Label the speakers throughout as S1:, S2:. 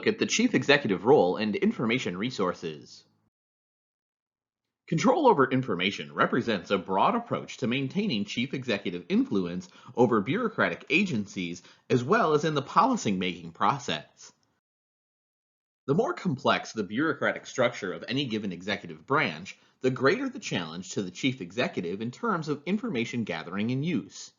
S1: look at the chief executive role and information resources. Control over information represents a broad approach to maintaining chief executive influence over bureaucratic agencies as well as in the policy-making process. The more complex the bureaucratic structure of any given executive branch, the greater the challenge to the chief executive in terms of information gathering and use.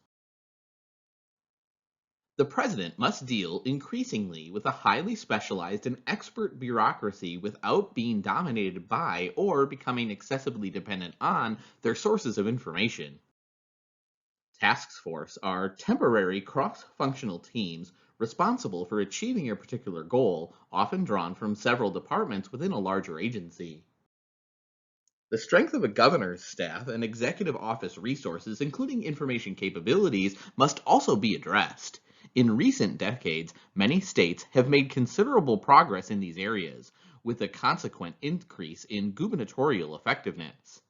S1: The president must deal increasingly with a highly specialized and expert bureaucracy without being dominated by or becoming excessively dependent on their sources of information. Task force are temporary cross-functional teams responsible for achieving a particular goal, often drawn from several departments within a larger agency. The strength of a governor's staff and executive office resources, including information capabilities, must also be addressed. In recent decades, many states have made considerable progress in these areas, with a consequent increase in gubernatorial effectiveness.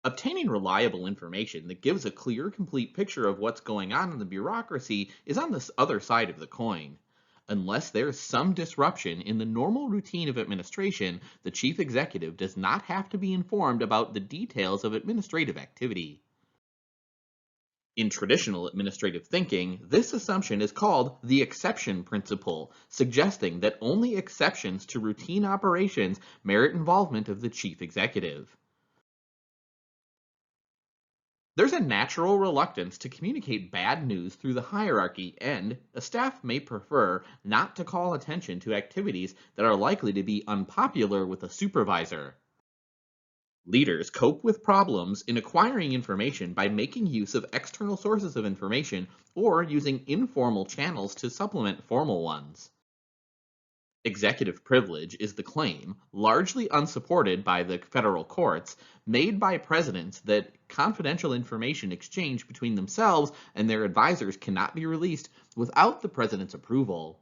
S1: Obtaining reliable information that gives a clear, complete picture of what's going on in the bureaucracy is on the other side of the coin. Unless there is some disruption in the normal routine of administration, the chief executive does not have to be informed about the details of administrative activity. In traditional administrative thinking, this assumption is called the exception principle, suggesting that only exceptions to routine operations merit involvement of the chief executive. There's a natural reluctance to communicate bad news through the hierarchy, and a staff may prefer not to call attention to activities that are likely to be unpopular with a supervisor. Leaders cope with problems in acquiring information by making use of external sources of information or using informal channels to supplement formal ones. Executive privilege is the claim, largely unsupported by the federal courts, made by presidents that confidential information exchanged between themselves and their advisors cannot be released without the president's approval.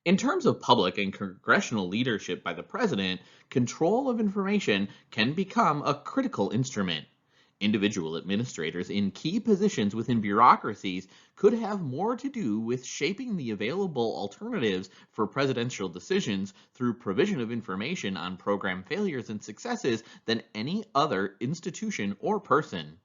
S1: In terms of public and congressional leadership by the president, control of information can become a critical instrument. Individual administrators in key positions within bureaucracies could have more to do with shaping the available alternatives for presidential decisions through provision of information on program failures and successes than any other institution or person.